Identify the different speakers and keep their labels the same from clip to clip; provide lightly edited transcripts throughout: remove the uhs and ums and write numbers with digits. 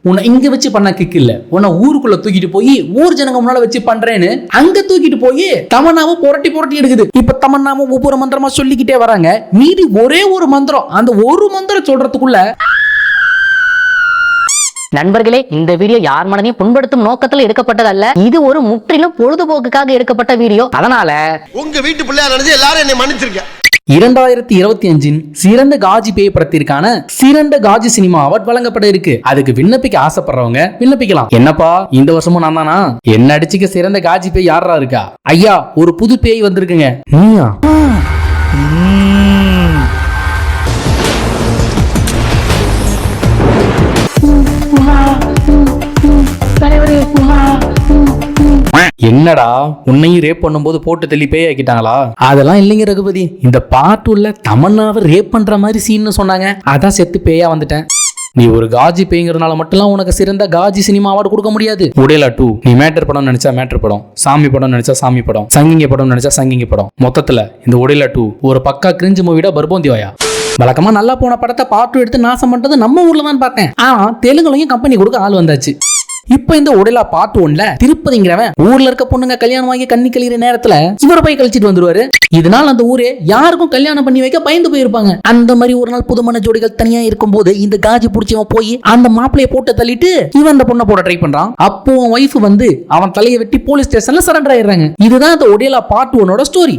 Speaker 1: உன்னை இங்க வச்சு பண்ண கிக்கு இல்ல, உன்னை ஊருக்குள்ள தூக்கிட்டு போய் ஊர் ஜனங்க முன்னால வச்சு பண்றேன்னு அங்க தூக்கிட்டு போய் தமன்னாவை புரட்டி புரட்டி எடுக்குது. இப்ப தமன்னாவை ஒவ்வொரு மந்திரமா சொல்லிக்கிட்டே வராங்க. மீதி ஒரே ஒரு மந்திரம், அந்த ஒரு மந்திரம் சொல்றதுக்குள்ள
Speaker 2: நண்பர்களே, இந்த வீடியோ யார் மனதையும் புண்படுத்தும் நோக்கத்தில் எடுக்கப்பட்டதல்ல. இது ஒரு முற்றிலும் பொழுதுபோக்குக்காக எடுக்கப்பட்ட வீடியோ. அதனால
Speaker 3: உங்க வீட்டு பிள்ளையா நினைச்சு எல்லாரும் என்னை மன்னிச்சிருக்க.
Speaker 1: 2025 சிறந்த காஜி பேய் படத்திற்கான சிறந்த காஜி சினிமா அவார்ட் வழங்கப்பட இருக்கு. அதுக்கு விண்ணப்பிக்க ஆசைப்படுறவங்க விண்ணப்பிக்கலாம். என்னப்பா இந்த வருஷமும் நான் தானா? என்ன அடிச்சுக்க சிறந்த காஜி பேய் யாரா இருக்கா? ஐயா, ஒரு புது பேய் வந்திருக்குங்க. நீயா? என்னடா உன்னையும் ரேப் பண்ணும்போது போட்டு தள்ளி பேய் ஆக்கிட்டாங்களா? அதெல்லாம் இல்லைங்க ரகுபதி, இந்த பார்ட் உள்ள தமன்னாவை ரேப் பண்ற மாதிரி சீன்னு சொன்னாங்க, அதான் செத்து பேயா வந்துட்டேன். நீ ஒரு காஜி பேய்ங்கிறதுனால மட்டும்லாம் உனக்கு சிறந்த காஜி சினிமா அவார்டு கொடுக்க முடியாது. உடையலா 2 நீ மேட்டர் படம் நினைச்சா மேட்டர் படம், சாமி படம் நினைச்சா சாமி படம், சங்கிங்க படம் நினைச்சா சங்கிங்க படம். மொத்தத்துல இந்த உடையலா 2 ஒரு பக்கா கிரிஞ்சு மூவிட பர்போந்திவாயா. வழக்கமா நல்லா போன படத்தை பார்ட் 2 எடுத்து நாசம் பண்றது நம்ம ஊர்ல தான் பார்த்தேன். தெலுங்குலையும் கம்பெனி கொடுக்க ஆள் வந்தாச்சு. இப்ப இந்த உடைலா பார்ட் 1ல திருப்பதிங்கிறவன் ஊர்ல இருக்க பொண்ணுங்க கல்யாணம் ஆகி கண்ணி கழிகிற நேரத்துல இவரை போய் கழிச்சிட்டு வந்துருவாரு. இதனால அந்த ஊரே யாருக்கும் கல்யாணம் பண்ணி வைக்க பயந்து போயிருப்பாங்க. அந்த மாதிரி ஒரு நாள் புதுமண ஜோடிகள் தனியா இருக்கும் போது இந்த காஜி புடிச்சவன் போய் அந்த மாப்பிளைய போட்டு தள்ளிட்டு இவன் அந்த பொண்ணை போட ட்ரை பண்றான். அப்போ அவன் ஒய்ஃப் வந்து அவன் தலையை வெட்டி போலீஸ் ஸ்டேஷன்ல சரண்டர் ஆயிடுறாங்க. இதுதான் இந்த உடைலா பார்ட் 1ஓட ஸ்டோரி.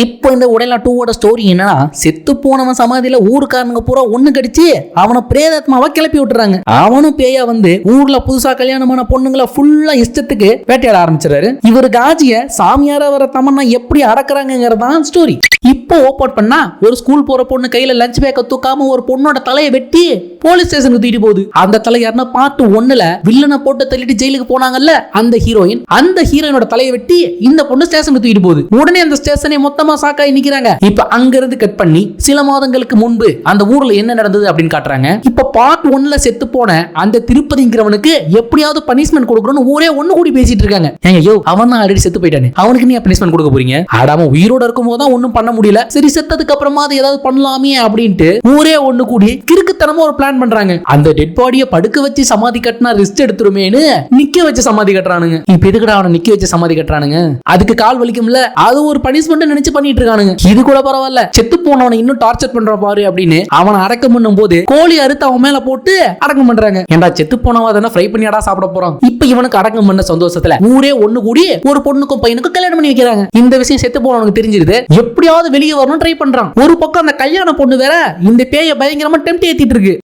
Speaker 1: இப்போ இந்த உடைலா 2ஓட ஸ்டோரி என்னன்னா, செத்து போனவன் சமாதியில ஊருக்காரங்க பூரா ஒண்ணு கடிச்சு அவனை பிரேதாத்மாவா கிளப்பி விட்டுறாங்க. அவனும் பேயா வந்து ஊர்ல புதுசா கல்யாணமான பொண்ணுங்களை ஃபுல்லா இஷ்டத்துக்கு வேட்டையாட ஆரம்பிச்சிடறாரு. இவரு காஜிய சாமியாரா வர தமன்னா எப்படி அடக்குறாங்கிறதான் ஸ்டோரி. இப்போ ஓபன் பண்ணா ஒரு ஸ்கூல் போற பொண்ணு கையில லஞ்ச் பேக்க தூக்காம ஒரு பொண்ணோட தலையை வெட்டி போலீஸ் ஸ்டேஷனுக்கு தூக்கிட்டு போகுது. அந்த தலை யாருன்னா பார்ட் 1ல வில்லனை போட்டு தள்ளிட்டு ஜெயிலுக்கு போனாங்கல்ல அந்த ஹீரோயின், அந்த ஹீரோயினோட தலையை வெட்டி இந்த பொண்ணு ஸ்டேஷனுக்கு தூக்கிட்டு போகுது. உடனே அந்த ஸ்டேஷனே மொத்தமா சாக்காய் நிக்கிறாங்க. இப்ப அங்க இருந்து கட் பண்ணி சில மாதங்களுக்கு முன்பு அந்த ஊர்ல என்ன நடந்தது அப்படின்னு காட்டுறாங்க. இப்ப பார்ட் 1ல செத்து போன அந்த திருப்பதிங்கிறவனுக்கு எப்படியாவது பனிஷ்மெண்ட் கொடுக்கணும்னு ஊரே ஒண்ணு கூடி பேசிட்டு இருக்காங்க. ஐயோ, அவன் தான் ஆல்ரெடி செத்து போயிட்டானே, அவனுக்கு நீ பனிஷ்மெண்ட் கொடுக்க போறீங்க? ஆடாம உயிரோட இருக்கும் போது தான் ஒண்ணும் பண்ண முடியல, சரி செத்ததுக்கு அப்புறமா அது ஏதாவது பண்ணலாமே அப்படின்ட்டு ஊரே ஒண்ணு கூடி கிறுக்குத்தனமா ஒரு பிளான் பண்றாங்க. அந்த டெட் பாடியை படுக்க வச்சு சமாதி கட்டினா ரிஸ்க் எடுத்துருமேனு நிக்க வச்சு சமாதி கட்டுறானுங்க. இப்ப எதுக்குடா அவனை நிக்க வச்சு சமாதி கட்டுறானுங்க? அதுக்கு கால் வலிக்கும்ல, அது ஒரு பனிஷ்மெண்ட் நினைச்சு பண்ணிட்டு இருக்கானுங்க. இது கூட பரவாயில்ல, செத்து போனவனை இன்னும் டார்ச்சர் பண்ற பாரு அப்படின்னு அவனை அடக்கம் பண்ணும் போது கோழி அறுத்து அவன் மேல போட்டு அடக்கம் பண்றாங்க. ஏன்டா செத்து போனவன் அதெல்லாம் ஃப்ரை பண்ணியாடா சாப்பிட போறான்? இப்ப இவனுக்கு அடக்கம் பண்ண சந்தோஷத்துல ஊரே ஒண்ணு கூடி ஒரு பொண்ணுக்கும் பையனுக்கும் கல்யாணம் பண்ணி வைக்கிறாங்க. இந்த விஷயம் செத்து போனவனுக்கு தெரிஞ்சிருது. எப்படியாவது வெளியே வரணும் ட்ரை பண்றான். ஒரு பக்கம் அந்த கல்யாண பொண்ணு வேற இந்த பேய பயங்கரமா டெம்ப்ட் ஏத்திட்டு இருக்கு.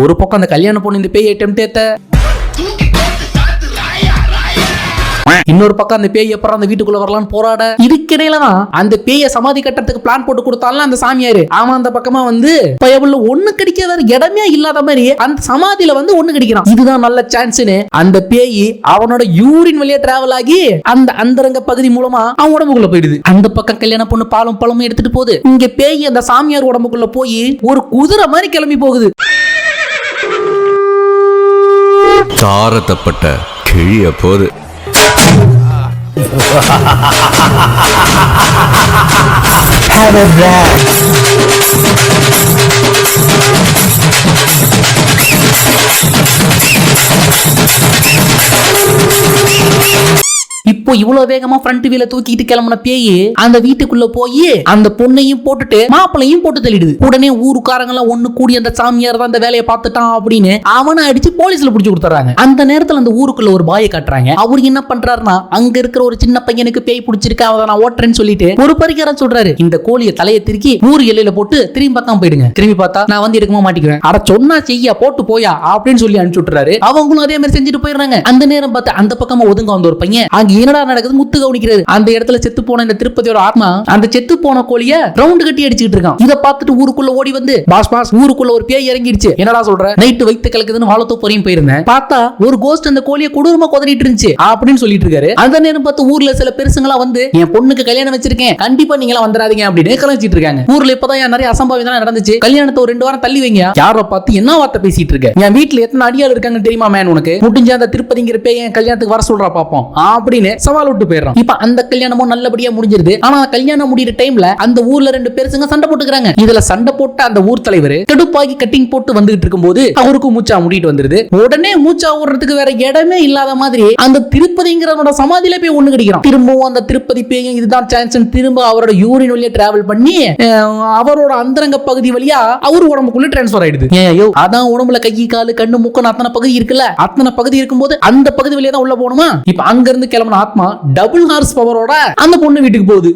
Speaker 1: ஒரு பக்கம் அந்த கல்யாண பொண்ணு இந்த பேயை டெம்ப்ட் ஏத்த, இன்னொரு பக்கம் அந்த பேய் எப்பறம் அந்த வீட்டுக்குள்ள வரலாம்னு போராட. இதுக்கிடையில தான் அந்த பேயை சமாதி கட்டறதுக்கு பிளான் போட்டு கொடுத்தாலும் அந்த சாமியாரு அவன் அந்த பக்கமா வந்து பயவுள்ள ஒண்ணு கடிக்க வேற இடமே இல்லாத மாதிரி அந்த சமாதியில வந்து ஒண்ணு கடிக்கிறான். இதுதான் நல்ல சான்ஸ்னு அந்த பேய் அவனோட யூரின் வழியா டிராவல் ஆகி அந்த அந்தரங்க பகுதி மூலமா அவன் உடம்புக்குள்ள போயிடுது. அந்த பக்கம் கல்யாண பொண்ணு பாலும் பழமும் எடுத்துட்டு போகுது. இங்க பேய் அந்த சாமியார் உடம்புக்குள்ள போய் ஒரு குதிரை மாதிரி கிளம்பி போகுது.
Speaker 4: தாரத்தப்பட்ட கிழிய போது
Speaker 1: Have a drag. இப்போ இவ்வளவு வேகமா ஃப்ரண்ட் வீல தூக்கிட்டு கிளம்பின பேய் அந்த வீட்டுக்குள்ள போய் அந்த பொண்ணையும் போட்டுட்டு மாப்பிளையும் போட்டு தள்ளிடுது. உடனே ஊருக்காரங்க எல்லாம் ஒண்ணு கூடி அந்த சாமியார் தான் அந்த வேலையை பார்த்துட்டான் அப்படின்னு அவனை அடிச்சு போலீஸ்ல பிடிச்சு கொடுத்துறாங்க. அந்த நேரத்துல அந்த ஊருக்குள்ள ஒரு பாயை காட்டுறாங்க. அவரு என்ன பண்றாருன்னா, அங்க இருக்கிற ஒரு சின்ன பையனுக்கு பேய் பிடிச்சிருக்கு, அவன் நான் ஓட்டுறேன்னு சொல்லிட்டு ஒரு பரிகாரம் சொல்றாரு. இந்த கோழியை தலையை திருக்கி ஊர் எல்லையில போட்டு திரும்பி பார்க்காம போயிடுங்க, திரும்பி பார்த்தா நான் வந்து எடுக்கமா மாட்டிக்குவேன், அட சொன்னா செய்யா போட்டு போயா அப்படின்னு சொல்லி அனுப்பிச்சு விட்டுறாரு. அவங்களும் அதே மாதிரி செஞ்சுட்டு போயிடுறாங்க. அந்த நேரம் பார்த்து அந்த பக்கமா ஒதுங்க வந்த ஒரு பையன் அங்க என்னடா நடக்குது முத்து கவனிக்கிறாரு. அந்த இடத்துல செத்து போன இந்த திருப்பதியோட ஆத்மா அந்த செத்து போன கோழிய ரவுண்ட் கட்டி அடிச்சிட்டு இருக்கான். இத பார்த்துட்டு ஊருக்குள்ள ஓடி வந்து, பாஸ் பாஸ் ஊருக்குள்ள ஒரு பேய் இறங்கிடுச்சு, என்னடா சொல்ற, நைட்டு வைத்து கலக்குதுன்னு வாழத்தோ பொறியும் போயிருந்தேன், பார்த்தா ஒரு கோஸ்ட் அந்த கோழியை கொடூரமா கொதறிட்டு இருந்துச்சு அப்படின்னு சொல்லிட்டு இருக்காரு. அந்த நேரம் பார்த்து ஊர்ல சில பெருசுங்களா வந்து, என் பொண்ணுக்கு கல்யாணம் வச்சிருக்கேன், கண்டிப்பா நீங்க எல்லாம் வந்துடாதீங்க அப்படின்னு கலச்சிட்டு இருக்காங்க. ஊர்ல இப்பதான் நிறைய அசம்பாவிதம் நடந்துச்சு, கல்யாணத்தை ஒரு 2 வாரம் தள்ளி வைங்க. யாரோ பார்த்து என்ன வார்த்தை பேசிட்டு இருக்க, என் வீட்டுல எத்தனை அடியாள் இருக்காங்கன்னு தெரியுமா மேன் உனக்கு, முடிஞ்ச அந்த திருப்பதிங்கிற பேய் என் கல்யாணத்துக்கு வர சொல்றா பாப்போம் அப்படின்னு சவால் விட்டு போயிடுறான். இப்ப அந்த கல்யாணமும் நல்லபடியா முடிஞ்சிருது. ஆனா கல்யாணம் முடியிற டைம்ல அந்த ஊர்ல 2 பேருங்க சண்டை போட்டுக்கிறாங்க. இதுல சண்டை போட்ட அந்த ஊர் தலைவர் கடுப்பாகி கட்டிங் போட்டு வந்துகிட்டு இருக்கும்போது அவருக்கும் மூச்சா முடிட்டு வந்துருது. உடனே மூச்சா ஓடுறதுக்கு வேற இடமே இல்லாத மாதிரி அந்த திருப்பதிங்கிறவனோட சமாதியில போய் ஒண்ணு கிடைக்கிறான். திரும்பவும் அந்த திருப்பதி பேயும் இதுதான் சான்ஸ் திரும்ப அவரோட யூரின் வழியா டிராவல் பண்ணி அவரோட அந்தரங்க பகுதி வழியா அவரு உடம்புக்குள்ள டிரான்ஸ்பர் ஆயிடுது. ஐயோ அதான் உடம்புல கை காலு கண்ணு மூக்கு அத்தனை பகுதி இருக்குல்ல, அத்தனை பகுதி இருக்கும்போது அந்த பகுதி வழியா தான் உள்ள போகணுமா. இப்ப அங்க இருந்து கிளம்பின ஆத்மா டபுள் ஹார்ஸ் பவரோட அந்த பொண்ணு வீட்டுக்கு போகுது.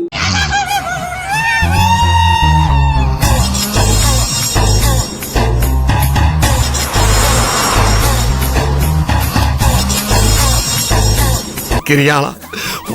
Speaker 3: கிரியாளா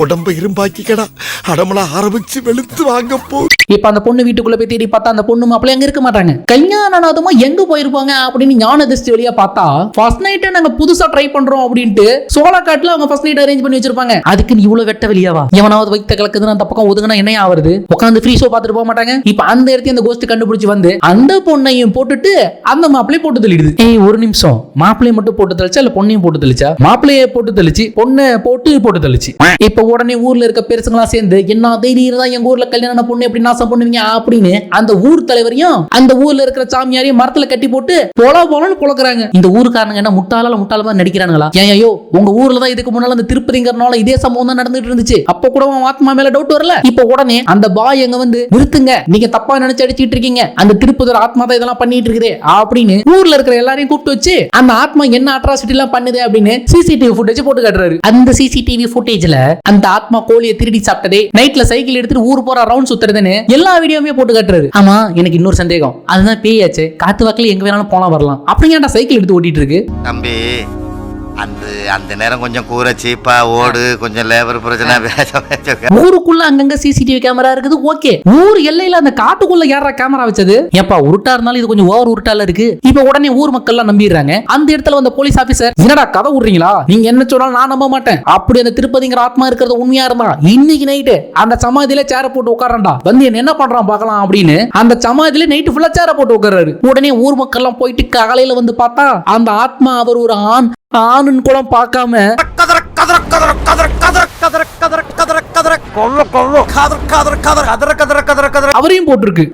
Speaker 3: உடம்ப இரும்பாக்கிக்கடா, அடமலா ஆரம்பிச்சு வெளுத்து வாங்க போ.
Speaker 1: இப்ப அந்த பொண்ணு வீட்டுக்குள்ள போய் தேடி பார்த்தா அந்த பொண்ணு மாப்பிள்ளை அங்க இருக்க மாட்டாங்க. கல்யாணம் எங்க போயிருப்பாங்க அப்படின்னு ஞான திருஷ்டி வழியா பார்த்தா ஃபர்ஸ்ட் நைட்டே நாங்க புதுசா ட்ரை பண்றோம் அப்படின்ட்டு சோழக்காட்டுல அவங்க ஃபர்ஸ்ட் நைட் அரேஞ்ச் பண்ணி வச்சிருப்பாங்க. அதுக்கு நீ இவ்வளவு வெட்ட வெளியாவா? எவனாவது வைத்த கலக்குதுன்னு அந்த பக்கம் ஒதுங்கினா என்ன ஆகுது? உட்காந்து ஃப்ரீ ஷோ பார்த்துட்டு போக மாட்டாங்க. இப்ப அந்த இடத்தையும் அந்த கோஸ்ட் கண்டுபிடிச்சு வந்து அந்த பொண்ணையும் போட்டுட்டு அந்த மாப்பிளையை போட்டு தள்ளிடுது. ஏய் ஒரு நிமிஷம், மாப்பிளையை மட்டும் போட்டு தெளிச்சா இல்ல பொண்ணையும் போட்டு தெளிச்சா? மாப்பிளையை போட்டு தெளிச்சு பொண்ணை போட்டு தெளிச்சு. இப்ப உடனே ஊர்ல இருக்க பெருசுங்களா சேர்ந்து என்ன தைரியம் தான் எங்க ஊர்ல கல்யாணம் பொண்ணு எப்படி நாசம் பண்ணுவீங்க அப்படின்னு அந்த ஊர் தலைவரையும் அந்த ஊர்ல இருக்கிற சாமியாரையும் மரத்துல கட்டி போட்டு போலன்னு பொழக்கிறாங்க. இந்த ஊருக்காரங்க என்ன முட்டாளமா நடிக்கிறானுங்களா? ஐயோ உங்க ஊர்ல தான் இதுக்கு முன்னால அந்த திருப்பதிங்கிறனால இதே சம்பவம் தான் நடந்துட்டு இருந்துச்சு. அப்ப கூட ஆத்மா மேல டவுட் வரல. இப்ப உடனே அந்த பாய் எங்க வந்து நிறுத்துங்க, நீங்க தப்பா நினைச்சு அடிச்சிட்டு இருக்கீங்க, அந்த திருப்பதி ஆத்மா தான் இதெல்லாம் பண்ணிட்டு இருக்குது அப்படின்னு ஊர்ல இருக்கிற எல்லாரையும் கூப்பிட்டு வச்சு அந்த ஆத்மா என்ன அட்ராசிட்டி எல்லாம் பண்ணுது அப்படின்னு சிசிடிவி ஃபுட்டேஜ் போட்டு காட்டுறாரு. அந்த சிசிடிவி ஃபுட்டேஜ்ல அந்த ஆத்மா கோழியை திருடி சாப்பிட்டதே, நைட்ல சைக்கிள் எடுத்துட்டு ஊர் போற ரவுண்ட் சுத்துறதுன்னு எல்லா வீடியோவுமே போட்டு காட்டுறாரு. ஆமா எனக்கு இன்னொரு சந்தேகம், அதுதான் பேயாச்சு காத்து வாக்குல எங்க வேணாலும் போனா வரலாம், அப்படிங்க சைக்கிள் எடுத்து ஓட்டிட்டு இருக்கு.
Speaker 4: தம்பி அந்த நேரம் கொஞ்சம் கூரை சீப்பா ஓடு, கொஞ்சம் லேபர் பிரச்சனை.
Speaker 1: ஊருக்குள்ள அங்கங்க சிசிடிவி கேமரா இருக்குது, ஓகே. ஊர் எல்லையில அந்த காட்டுக்குள்ள யாரா கேமரா வச்சது? ஏப்பா உருட்டா இருந்தாலும் இது கொஞ்சம் ஓவர் உருட்டால இருக்கு. இப்ப உடனே ஊர் மக்கள் எல்லாம் நம்பிடுறாங்க. அந்த இடத்துல வந்த போலீஸ் ஆபீசர், என்னடா கதை விடுறீங்களா? நீங்க என்ன சொன்னாலும் நான் நம்ப மாட்டேன். அப்படி அந்த திருப்பதிங்கிற ஆத்மா இருக்கிறது உண்மையா இருந்தா இன்னைக்கு நைட்டு அந்த சமாதியில சேர போட்டு உட்காரண்டா, வந்து என்ன பண்றான் பாக்கலாம் அப்படின்னு அந்த சமாதியில நைட்டு ஃபுல்லா சேர போட்டு உட்கார்றாரு. உடனே ஊர் மக்கள் எல்லாம் போயிட்டு காலையில வந்து பார்த்தா அந்த ஆத்மா அவர் ஒரு ஆணுன்னு கூட பார்க்காம அவரையும் போட்டிருக்கு.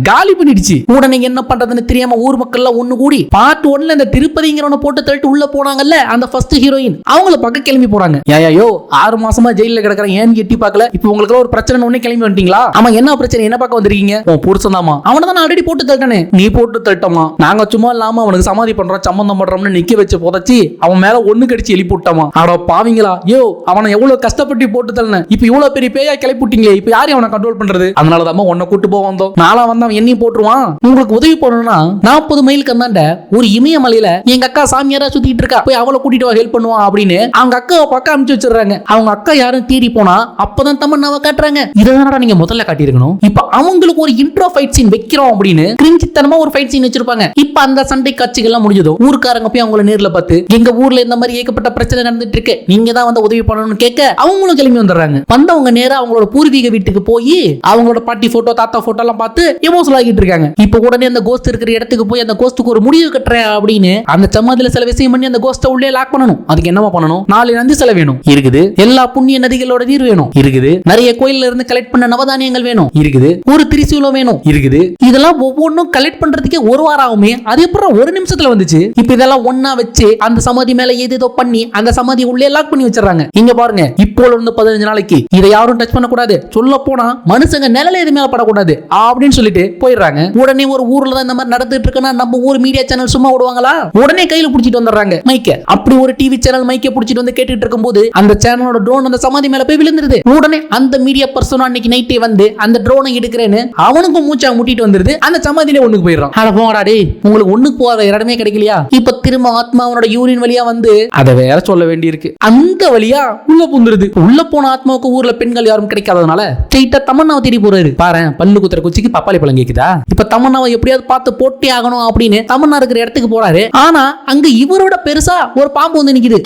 Speaker 1: காலி பண்ணிடுச்சு. உடனே என்ன பண்றதுன்னு தெரியாம ஊர் மக்கள் எல்லாம் ஒண்ணு கூடி பார்ட் 1ல இந்த திருப்பதிங்கிறவனை போட்டு தள்ளிட்டு உள்ள போனாங்கல்ல அந்த ஃபர்ஸ்ட் ஹீரோயின், அவங்கள பக்கம் கிளம்பி போறாங்க. ஐயோ 6 மாசமா ஜெயில கிடக்குறேன், ஏன்னு எட்டி பார்க்கல, இப்போ உங்களுக்கு ஒரு பிரச்சனை ஒண்ணே கிளம்பி வந்துட்டீங்களா? ஆமா என்ன பிரச்சனை, என்ன பார்க்க வந்திருக்கீங்க? உன் புருஷன் தாமா, அவனை தான் ஆல்ரெடி போட்டு தள்ளிட்டானே. நீ போட்டு தள்ளிட்டோமா, நாங்க சும்மா இல்லாம அவனுக்கு சமாதி பண்றோம் சம்பந்தம் பண்றோம்னு நிக்க வச்சு புதைச்சி அவன் மேல ஒண்ணு கடிச்சு எழுப்பி விட்டாமா. ஆடா பாவீங்களா, யோ அவனை எவ்வளவு கஷ்டப்பட்டு போட்டு தள்ளன, இப்ப இவ்வளவு பெரிய பேயா கிளப்பி விட்டீங்க, இப்ப யாரையும் அவனை கண்ட்ரோல் பண்றது? அதனாலதான் உன்னை கூட்டு போக வந்தோம். நாளா வந்தா என்னையும் போட்டுருவான். உங்களுக்கு உதவி பண்ணணும்னா 40 மைலுக்கு அந்தாண்ட ஒரு இமயமலையில எங்க அக்கா சாமியாரா சுத்திட்டு இருக்கா, போய் அவளை கூட்டிட்டு ஹெல்ப் பண்ணுவான் அப்படின்னு அவங்க அக்காவை பக்கம் அனுப்பிச்சு வச்சிடுறாங்க. அவங்க அக்கா யாரும் தேடி போனா அப்பதான் தமன்னாவை காட்டுறாங்க. இதனால நீங்க முதல்ல காட்டியிருக்கணும். இப்ப அவங்களுக்கு ஒரு இன்ட்ரோ ஃபைட் சீன் வைக்கிறோம் அப்படின்னு கிரிஞ்சித்தனமா ஒரு ஃபைட் சீன் வச்சிருப்பாங்க. இப்ப அந்த சண்டை காட்சிகள் எல்லாம் முடிஞ்சதோ ஊர்க்காரங்க போய் அவங்கள நேர்ல பார்த்து எங்க ஊர்ல இந்த மாதிரி ஏகப்பட்ட பிரச்சனை நடந்துட்டு இருக்கு, நீங்க தான் வந்து உதவி பண்ணணும்னு கேட்க அவங்களும் கிளம்பி வந்துடுறாங்க. வந்தவங்க நேரா அவங்களோட பூர்வீக வீட்டுக்கு போய் அவங்களோட பாட்டி போட்டோ தாத்தா போட்டோ எல்லாம் பார்த்து எமோஷனல் ஆகிட்டு இருக்காங்க. இப்ப உடனே அந்த கோஸ்ட் இருக்கிற இடத்துக்கு போய் அந்த கோஸ்டுக்கு ஒரு முடிவு கட்டுறேன் அப்படின்னு அந்த சமாதியில சில விஷயம் பண்ணி அந்த கோஸ்ட உள்ளே லாக் பண்ணணும். அதுக்கு என்னமா பண்ணணும்? 4 நந்தி சிலை வேணும் இருக்குது, எல்லா புண்ணிய நதிகளோட நீர் வேணும் இருக்குது, நிறைய கோயில்ல இருந்து கலெக்ட் பண்ண நவதானியங்கள் வேணும் இருக்குது, ஒரு திரிசூலம் வேணும் இருக்குது. இதெல்லாம் ஒவ்வொன்றும் கலெக்ட் பண்றதுக்கே 1 வாரம் ஆகுமே, அது எப்படி 1 நிமிஷத்துல வந்துச்சு? இப்ப இதெல்லாம் ஒன்னா வச்சு அந்த சமாதி மேல ஏதோ பண்ணி அந்த சமாதி உள்ளே லாக் பண்ணி வச்சிடறாங்க. இங்க பாருங்க, இப்போ இருந்து 15 நாளைக்கு இதை யாரும் டச் பண்ண கூடாது, சொல்ல போனா மனுஷங்க நிழல எது மேல படக்கூடாது அப்படின்னு சொல்லிட்டு போயிடுறாங்க. உடனே ஒரு ஊர்ல தான் இந்த மாதிரி நடந்துட்டு இருக்குன்னா நம்ம ஊர் மீடியா சேனல் சும்மா விடுவாங்களா? உடனே கையில புடிச்சிட்டு வந்துடுறாங்க மைக்க. அப்படி ஒரு டிவி சேனல் மைக்க புடிச்சிட்டு வந்து கேட்டுட்டு இருக்கும்போது அந்த சேனலோட ட்ரோன் அந்த சமாதி மேல போய் விழுந்துருது. உடனே அந்த மீடியா பர்சன் அன்னைக்கு நைட்டே வந்து அந்த ட்ரோனை எடுக்கிறேன்னு அவனுக்கும் மூச்சா முட்டிட்டு வந்துருது. அந்த சமாதியில ஒண்ணுக்கு போயிடுறான். அட போங்கடா டேய், உங்களுக்கு ஒண்ணுக்கு போற இடமே கிடைக்கலையா? இப்ப திரும்ப ஆத்மா அவனோட யூரின் வழியா வந்து அதை வேற சொல்ல வேண்டியிருக்கு. அந்த வழியா உள்ள புந்துருது. உள்ள போன ஆத்மாவுக்கு ஊர்ல பெண்கள் யாரும் கிடைக்காதனால ஸ்ட்ரைட்டா தமன்னாவை தேடி போறாரு. பாரு பல்லு குத்துற குச்சிக்கு பப்பாளி பழம் கேக்குதா? இப்ப தமன்னாவை எப்படியாவது பார்த்து போட்டே ஆகணும் அப்படின்னு தமன்னா இருக்கிற இடத்துக்கு போறாரு. ஆனா அங்க இவரோட பெருசா ஒரு பாம்பு வந்து நிக்குது.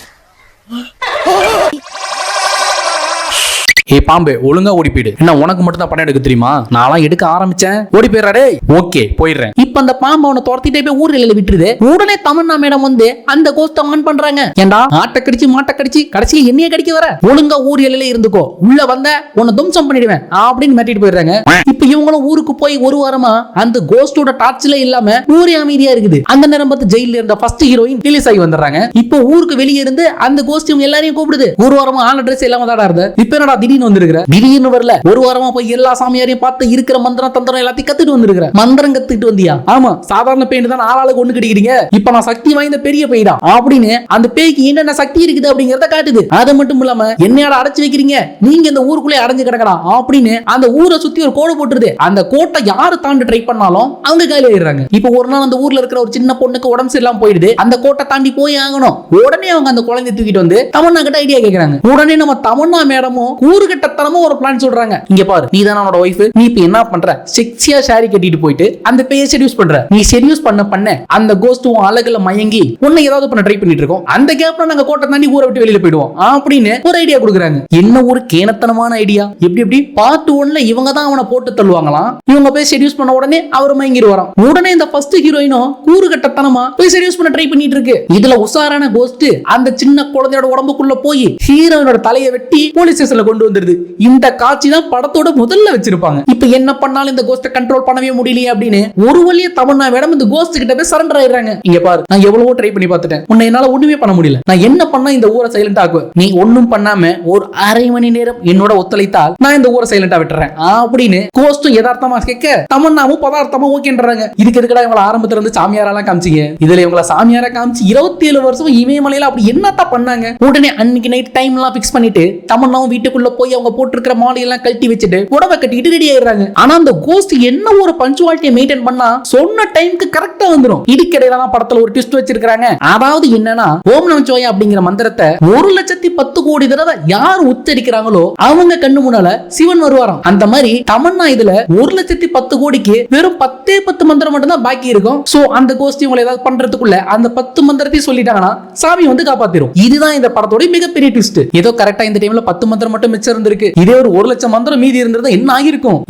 Speaker 1: ஏ பாம்பு ஒழுங்கா ஓடி போயிடு. என்ன உனக்கு மட்டும் தான் படம் எடுக்க தெரியுமா? நான்லாம் எடுக்க ஆரம்பிச்சேன். ஓடி போயிடுறா டேய். ஓகே போயிடுறேன். இப்ப அந்த பாம்பு அவனை துரத்திட்டே போய் ஊர்ல விட்டுருது. உடனே தமன்னா மேடம் வந்து அந்த கோஸ்ட ஆன் பண்றாங்க. ஏண்டா ஆட்ட கடிச்சு மாட்ட கடிச்சு கடைசியில என்னைய கடிக்க வர, ஒழுங்கா ஊர் எல்லையில இருந்துக்கோ, உள்ள வந்த உன்னை தும்சம் பண்ணிடுவேன் அப்படின்னு மிரட்டிட்டு போயிடுறாங்க. இப்ப இவங்களும் ஊருக்கு போய் ஒரு வாரமா அந்த கோஸ்டோட டார்ச்ல இல்லாம ஊரே அமைதியா இருக்குது. அந்த நேரம் பார்த்து ஜெயில இருந்த ஃபர்ஸ்ட் ஹீரோயின் ரிலீஸ் ஆகி வந்துடுறாங்க. இப்போ ஊருக்கு வெளியே இருந்து அந்த கோஸ்ட் இவங்க எல்லாரையும் கூப்பிடுது. ஒரு வாரமா ஆன ட்ரெஸ் எல்லாம் தாடா இருந்த, இப்ப என்னடா திடீர்னு வந்திருக்கிற? திடீர்னு வரல, ஒரு வாரமா போய் எல்லா சாமியாரையும் பார்த்து இருக்கிற மந்திரம் தந்திரம் எல்லாத்தையும் கத்துட்டு வந்திருக்கிற. மந்திரம் கத்துட்டு வந்தியா? ஆமா, சாதாரண பேய் தான் ஆளாளுக்கு ஒண்ணு கிடைக்கிறீங்க. இப்ப நான் சக்தி வாய்ந்த பெரிய பேய்டா அப்படின்னு அந்த பேய்க்கு என்னென்ன சக்தி இருக்குது அப்படிங்கறத காட்டுது. அது மட்டும் இல்லாம என்னையாட அடைச்சு வைக்கிறீங்க, நீங்க இந்த ஊருக்குள்ளே அடைஞ்சு கிடக்கடா அப்படின்னு அந்த ஊரை சுத்தி ஒரு கோடு போட்டுருது. அந்த கோட்டை யாரு தாண்டி ட்ரை பண்ணாலும் அவங்க காலி ஆயிடுறாங்க. இப்ப ஒரு நாள் அந்த ஊர்ல இருக்கிற ஒரு சின்ன பொண்ணுக்கு உடம்பு சரியில்லாம போயிடுது. அந்த கோட்டை தாண்டி போய் ஆகணும். உடனே அவங்க அந்த குழந்தைய தூக்கிட்டு வந்து தமன்னா கிட்ட ஐடியா கேக்குறாங்க. உடனே நம்ம தமன்னா மேடமும் கூறுகட்டத்தனமும் ஒரு பிளான் சொல்றாங்க. இங்க பாரு, நீ தான் அவனோட வைஃப், நீ இப்ப என்ன பண்ற, செக்ஸியா சாரி கட்டிட்டு போயிட்டு அந்த பேயை செடியூஸ் பண்ற. நீ செடியூஸ் பண்ண அந்த கோஸ்டும் அழகுல மயங்கி உன்னை ஏதாவது பண்ண ட்ரை பண்ணிட்டு இருக்கோம். அந்த கேப்ல நாங்க கோட்டை தாண்டி ஊரை விட்டு வெளியில போயிடுவோம் அப்படின்னு ஒரு ஐடியா கொடுக்குறாங்க. என்ன ஒரு கேனத்தனமான ஐடியா. எப்படி பார்ட் 1ல இவங்க தான் அவனை போட்டு தள்ளுவாங்களாம். இவங்க போய் செடியூஸ் பண்ண உடனே அவர் மயங்கிடுவாராம். உடனே இந்த ஃபர்ஸ்ட் ஹீரோயினும் கூறுகட்டத்தனமா போய் செடியூஸ் பண்ண ட்ரை பண்ணிட்டு இருக்கு. இதுல உசாரான கோஸ்ட் அந்த சின்ன குழந்தையோட உடம்புக்குள்ள போய் ஹீரோயினோட தலையை வெட்டி போலீஸ் ஸ்டேஷன்ல கொண்டு வந்துருது. இந்த காட்சி தான் படத்தோட முதல்ல வச்சிருப்பாங்க. இப்ப என்ன பண்ணாலும் இந்த கோஸ்ட கண்ட்ரோல் பண்ணவே முடியலையே அப்படின்னு ஒரு வழியா தமன்னா மேடம் இந்த கோஸ்ட் கிட்ட போய் சரண்டர் ஆயிடுறாங்க. இங்க பாரு, நான் எவ்வளவோ ட்ரை பண்ணி பார்த்துட்டேன், உன்னை என்னால ஒண்ணுமே பண்ண முடியல. நான் என்ன பண்ணா இந்த ஊரை சைலண்ட் ஆக்குவேன், நீ ஒண்ணும் பண்ணாம ஒரு அரை மணி நேரம் என்னோட ஒத்துழைத்தால் நான் இந்த ஊரை சைலண்டா விட்டுறேன் அப்படின்னு கோஸ்டும் யதார்த்தமா கேட்க தமன்னாவும் பதார்த்தமா ஓகேன்றாங்க. இதுக்கு எதுக்கடா இவங்க ஆரம்பத்துல இருந்து சாமியாரெல்லாம் காமிச்சிங்க, இதுல இவங்கள சாமியார காமிச்சு 27 வருஷம் இமயமலையில அப்படி என்னத்தான் பண்ணாங்க? உடனே அன்னைக்கு நைட் டைம் எல்லாம் பிக்ஸ் பண்ணிட்டு தமன்னாவும் வீட்டுக்குள்ள போய் அவங்க போட்டிருக்கிற மாலை எல்லாம் கழட்டி வச்சுட்டு உடவை கட்டிட்டு ரெடி ஆயிடுறாங்க. ஆனா அந்த கோஸ்ட் என்ன ஒரு பஞ்சுவாலிட்டியை மெயின்டைன் பண்ணா சொன்ன டைம்க்கு கரெக்டா வந்துரும். இதுக்கிடையில தான் படத்துல ஒரு ட்விஸ்ட் வச்சிருக்காங்க. அதாவது என்னன்னா, ஓம் நமச்சிவாய அப்படிங்கிற மந்திரத்தை 1,10,10 கோடி தடவை யார் உச்சரிக்கிறாங்களோ அவங்க கண்ணு முன்னால சிவன் வருவாராம். அந்த மாதிரி தமன்னா இதுல 1,10,10 கோடிக்கு வெறும் 10 மந்திரம் மட்டும் தான் பாக்கி இருக்கும். சோ அந்த கோஸ்ட் இவங்களை ஏதாவது பண்றதுக்குள்ள அந்த 10 மந்திரத்தையும் சொல்லிட்டாங்கன்னா சாமி வந்து காப்பாத்திரும். இதுதான் இந்த படத்தோட மிகப்பெரிய ட்விஸ்ட். ஏதோ கரெக்டா இந்த டைம்ல 10 மந்திரம் மட்டும் மிச்சம் இருந்திருக்கு. இதே ஒரு 1,00,000 மந்திரம் மீதி இருந்திருந்தா என்ன ஆகிருக்கும்?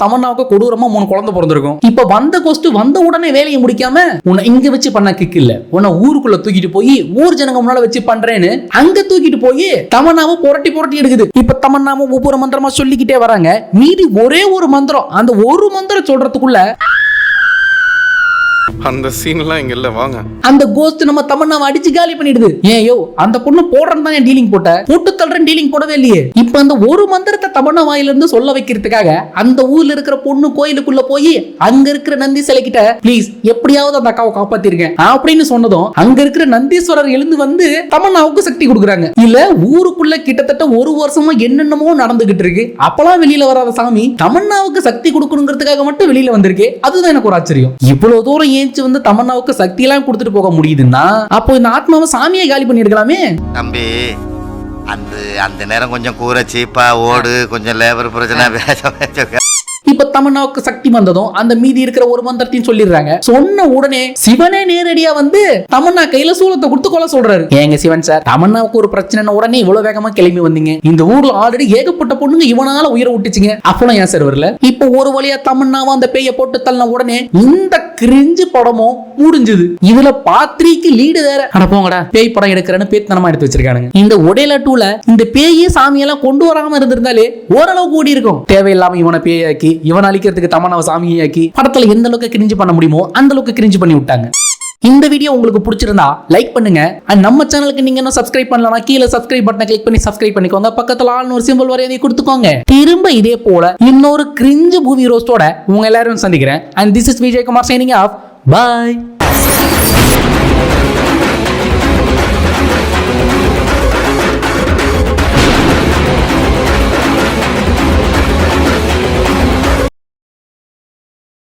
Speaker 1: தமன்னாவுக்கு கொடூரமா 3 குழந்தை பிறந்திருக்கும். இப்ப வந்த கோஸ்ட் வந்த உடனே வேலையை முடிக்காம உன்னை இங்க வச்சு பண்ண கிக் இல்ல, உன்னை ஊருக்குள்ள தூக்கிட்டு போய் ஊர் ஜனங்க முன்னால வச்சு பண்றேன்னு அங்க தூக்கிட்டு போய் தமன்னாவை புரட்டி எடுக்குது. இப்ப தமன்னாவும் ஒவ்வொரு மந்திரமா சொல்லிக்கிட்டே வராங்க. மீதி ஒரே ஒரு மந்திரம், அந்த ஒரு மந்திரம் சொல்றதுக்குள்ள
Speaker 5: அந்த சீன்லாம் இங்க இல்ல, வாங்க.
Speaker 1: அந்த கோஸ்ட் நம்ம தமன்னாவை அடிச்சு காலி பண்ணிடுது. ஏயோ அந்த பொண்ணு போடுறேன்னு தான் டீலிங் போட்டு தள்ளுறேன், டீலிங் போடவே இல்லையே. இப்ப அந்த ஒரு மந்திரத்தை தமன்னா வாயில இருந்து சொல்ல வைக்கிறதுக்காக அந்த ஊர்ல இருக்கிற பொண்ணு கோயிலுக்குள்ள போய் அங்க இருக்கிற நந்தி சிலை கிட்ட ப்ளீஸ் எப்படியாவது அந்த அக்காவை காப்பாத்திருக்கேன் அப்படின்னு சொன்னதும் அங்க இருக்கிற நந்தீஸ்வரர் எழுந்து வந்து தமன்னாவுக்கு சக்தி கொடுக்குறாங்க. இல்ல ஊருக்குள்ள கிட்டத்தட்ட ஒரு வருஷமா என்னென்னமோ நடந்துகிட்டு இருக்கு, அப்பெல்லாம் வெளியில வராத சாமி தமன்னாவுக்கு சக்தி கொடுக்கணுங்கிறதுக்காக மட்டும் வெளியில வந்திருக்கு. அதுதான் எனக்கு ஒரு ஆச்சரியம். இவ்வளவு தூரம் ஏஞ்சி வந்து தமன்னாவுக்கு சக்தி எல்லாம் கொடுத்துட்டு போக முடியுதுன்னா அப்போ இந்த ஆத்மாவை சாமியை காலி பண்ணி இருக்கலாமே.
Speaker 4: தம்பி, அந்த நேரம் கொஞ்சம் கூரை சீப்பா ஓடு, கொஞ்சம் லேபர் பிரச்சனை.
Speaker 1: இப்ப தமன்னாவுக்கு சக்தி வந்ததும் அந்த மீதி இருக்கிற ஒரு மந்திரத்தையும் சொல்லிடுறாங்க. சொன்ன உடனே சிவனே நேரடியா வந்து தமன்னா கையில சூலத்தை கொடுத்து கொலை சொல்றாரு. ஏங்க சிவன் சார், தமன்னாவுக்கு ஒரு பிரச்சனை உடனே இவ்வளவு வேகமா கிளம்பி வந்தீங்க, இந்த ஊர்ல ஆல்ரெடி ஏகப்பட்ட பொண்ணுங்க இவனால உயிரை விட்டுச்சுங்க, அப்பெல்லாம் ஏன் சார் வரல? இப்ப ஒரு வழியா தமன்னாவை அந்த பேய போட்டு தள்ளின உடனே இந்த கிரிஞ்சு படமும் முடிஞ்சது. இதுல பாத்ரிக்கு லீடு வேற. அட போங்கடா, பேய் படம் எடுக்கிறேன்னு பேத்தனமா எடுத்து வச்சிருக்கானுங்க. இந்த ஒடேலா 2ல இந்த பேயே சாமியெல்லாம் கொண்டு வராம இருந்திருந்தாலே ஓரளவு கூடி இருக்கும். தேவையில்லாம இவனை பேயாக்கி இவன் அழிக்கிறதுக்கு தமன்னாவை சாமியாக்கி படத்துல எந்த அளவுக்கு கிரிஞ்சு பண்ண முடியுமோ அந்த அளவுக்கு கிரிஞ்சு பண்ணி விட்டாங்க. இந்த வீடியோ உங்களுக்கு பிடிச்சிருந்தா லைக் பண்ணுங்க. அண்ட் நம்ம சேனலுக்கு நீங்க இன்னும் சப்ஸ்கிரைப் பண்ணலனா கீழே சப்ஸ்கிரைப் பட்டனை கிளிக் பண்ணி சப்ஸ்கிரைப் பண்ணிக்கோங்க. பக்கத்துல ஆல்னு ஒரு சிம்பிள் வரையதை கொடுத்துக்கோங்க. திரும்ப இதே போல இன்னொரு கிரிஞ்சு மூவி ரோஸ்டோட உங்க எல்லாரும் சந்திக்கிறேன். And this is Vijay Kumar signing off. By.